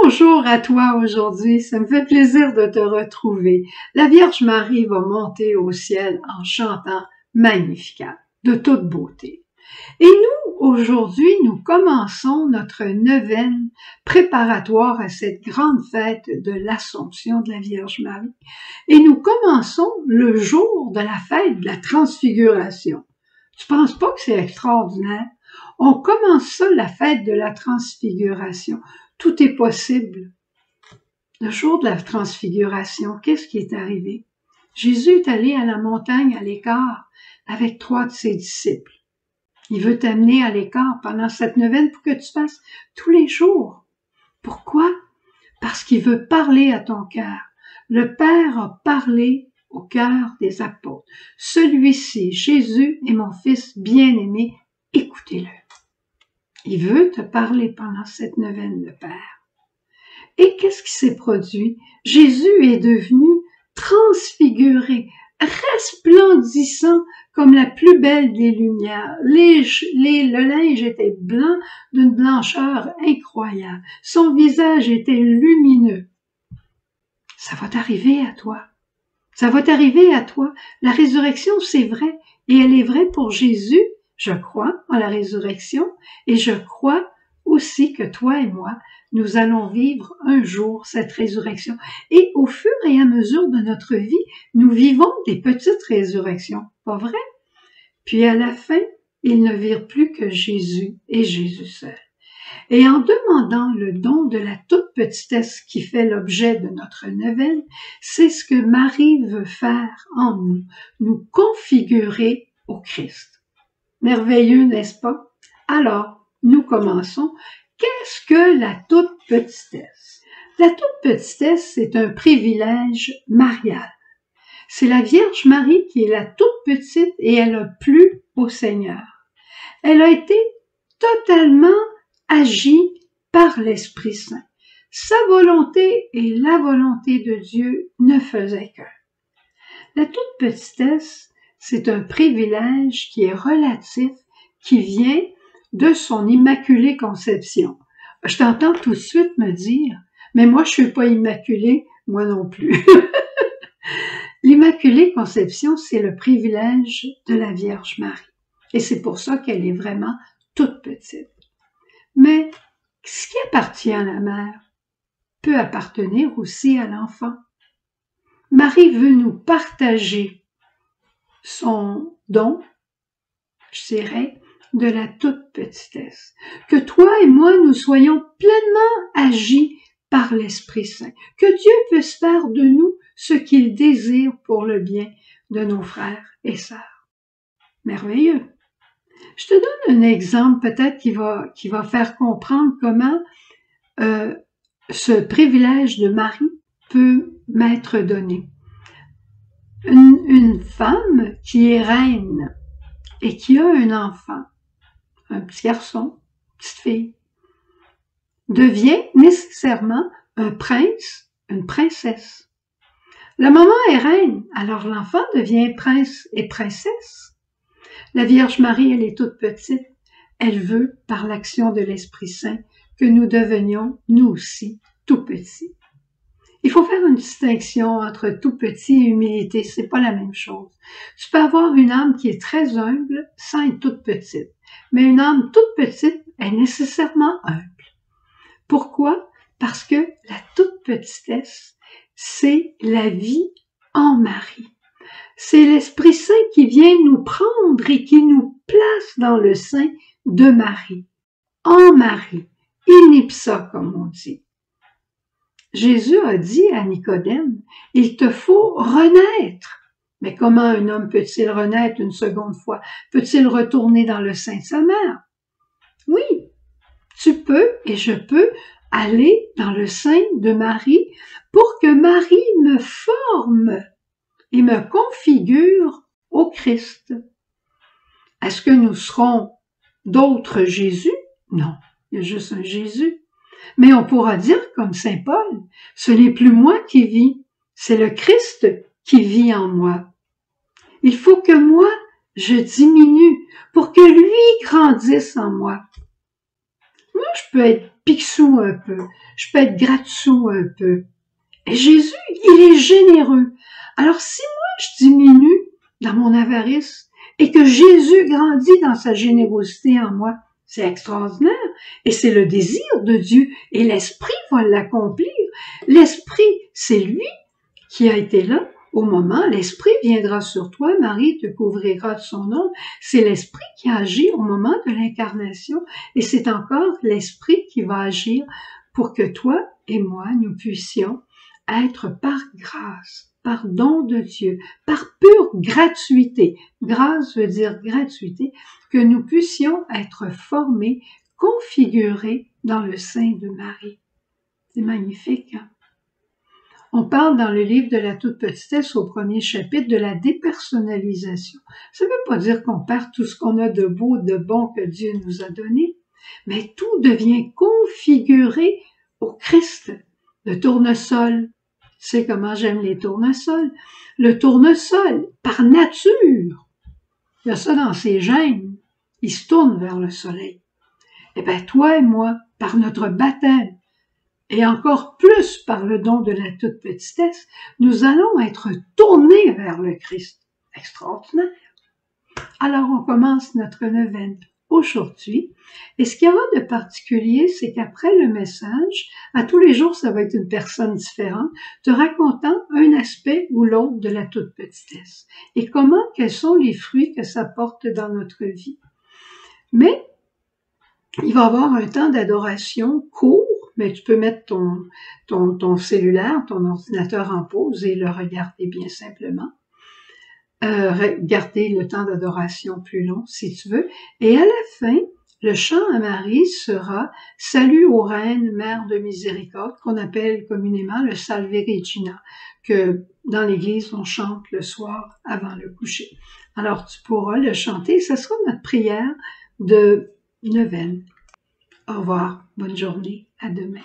Bonjour à toi aujourd'hui, ça me fait plaisir de te retrouver. La Vierge Marie va monter au ciel en chantant Magnificat, de toute beauté. Et nous, aujourd'hui, nous commençons notre neuvaine préparatoire à cette grande fête de l'Assomption de la Vierge Marie. Et nous commençons le jour de la fête de la Transfiguration. Tu penses pas que c'est extraordinaire? On commence ça, la fête de la Transfiguration. Tout est possible. Le jour de la Transfiguration, qu'est-ce qui est arrivé? Jésus est allé à la montagne à l'écart avec 3 de ses disciples. Il veut t'amener à l'écart pendant cette neuvaine pour que tu fasses tous les jours. Pourquoi? Parce qu'il veut parler à ton cœur. Le Père a parlé au cœur des apôtres. Celui-ci, Jésus, est mon Fils bien-aimé, écoutez-le. Il veut te parler pendant cette neuvaine, le Père. Et qu'est-ce qui s'est produit? Jésus est devenu transfiguré, resplendissant comme la plus belle des lumières. Le linge était blanc d'une blancheur incroyable. Son visage était lumineux. Ça va t'arriver à toi. Ça va t'arriver à toi. La résurrection, c'est vrai. Et elle est vraie pour Jésus. Je crois en la résurrection et je crois aussi que toi et moi, nous allons vivre un jour cette résurrection. Et au fur et à mesure de notre vie, nous vivons des petites résurrections, pas vrai? Puis à la fin, ils ne virent plus que Jésus et Jésus seul. Et en demandant le don de la toute petitesse qui fait l'objet de notre neuvaine, c'est ce que Marie veut faire en nous, nous configurer au Christ. Merveilleux, n'est-ce pas? Alors, nous commençons. Qu'est-ce que la toute petitesse? La toute petitesse, c'est un privilège marial. C'est la Vierge Marie qui est la toute petite et elle a plu au Seigneur. Elle a été totalement agie par l'Esprit Saint. Sa volonté et la volonté de Dieu ne faisaient qu'un. La toute petitesse, c'est un privilège qui est relatif, qui vient de son immaculée conception. Je t'entends tout de suite me dire, mais moi je suis pas immaculée, moi non plus. L'immaculée conception, c'est le privilège de la Vierge Marie. Et c'est pour ça qu'elle est vraiment toute petite. Mais ce qui appartient à la mère peut appartenir aussi à l'enfant. Marie veut nous partager son don, je dirais, de la toute petitesse. Que toi et moi, nous soyons pleinement agis par l'Esprit Saint. Que Dieu puisse faire de nous ce qu'il désire pour le bien de nos frères et sœurs. Merveilleux. Je te donne un exemple peut-être qui va faire comprendre comment ce privilège de Marie peut m'être donné. Une femme qui est reine et qui a un enfant, un petit garçon, une petite fille, devient nécessairement un prince, une princesse. La maman est reine, alors l'enfant devient prince et princesse. La Vierge Marie, elle est toute petite. Elle veut, par l'action de l'Esprit Saint, que nous devenions, nous aussi, tout petits. Il faut faire une distinction entre tout petit et humilité, c'est pas la même chose. Tu peux avoir une âme qui est très humble sans être toute petite, mais une âme toute petite est nécessairement humble. Pourquoi? Parce que la toute petitesse, c'est la vie en Marie. C'est l'Esprit Saint qui vient nous prendre et qui nous place dans le sein de Marie, en Marie, in ipsa comme on dit. Jésus a dit à Nicodème, « Il te faut renaître. » Mais comment un homme peut-il renaître une seconde fois? Peut-il retourner dans le sein de sa mère? Oui, tu peux et je peux aller dans le sein de Marie pour que Marie me forme et me configure au Christ. Est-ce que nous serons d'autres Jésus? Non, il y a juste un Jésus. Mais on pourra dire, comme saint Paul, ce n'est plus moi qui vis, c'est le Christ qui vit en moi. Il faut que moi, je diminue pour que lui grandisse en moi. je peux être pixou un peu, je peux être gratsou un peu. Et Jésus, il est généreux. Alors si moi je diminue dans mon avarice et que Jésus grandit dans sa générosité en moi, c'est extraordinaire. Et c'est le désir de Dieu. Et l'Esprit va l'accomplir. L'Esprit, c'est lui qui a été là au moment. L'Esprit viendra sur toi, Marie te couvrira de son ombre. C'est l'Esprit qui a agi au moment de l'incarnation. Et c'est encore l'Esprit qui va agir pour que toi et moi, nous puissions être par grâce, par don de Dieu, par pure gratuité. Grâce veut dire gratuité, que nous puissions être formés, configurés dans le sein de Marie. C'est magnifique, hein? On parle dans le livre de la toute petitesse au premier chapitre de la dépersonnalisation. Ça ne veut pas dire qu'on perd tout ce qu'on a de beau, de bon que Dieu nous a donné, mais tout devient configuré au Christ. Le tournesol, tu sais comment j'aime les tournesols. Le tournesol, par nature, il y a ça dans ses gènes, il se tourne vers le soleil. Eh bien, toi et moi, par notre baptême, et encore plus par le don de la toute petitesse, nous allons être tournés vers le Christ. Extraordinaire. Alors, on commence notre neuvaine aujourd'hui. Et ce qu'il y aura de particulier, c'est qu'après le message, à tous les jours, ça va être une personne différente, te racontant un aspect ou l'autre de la toute petitesse. Et quels sont les fruits que ça porte dans notre vie. Mais, il va y avoir un temps d'adoration court, mais tu peux mettre ton cellulaire, ton ordinateur en pause et le regarder bien simplement. Garder le temps d'adoration plus long si tu veux. Et à la fin, le chant à Marie sera « Salut aux reines, mère de miséricorde » qu'on appelle communément le Salve Regina, que dans l'Église on chante le soir avant le coucher. Alors tu pourras le chanter, ce sera notre prière de neuvaine. Au revoir, bonne journée, à demain.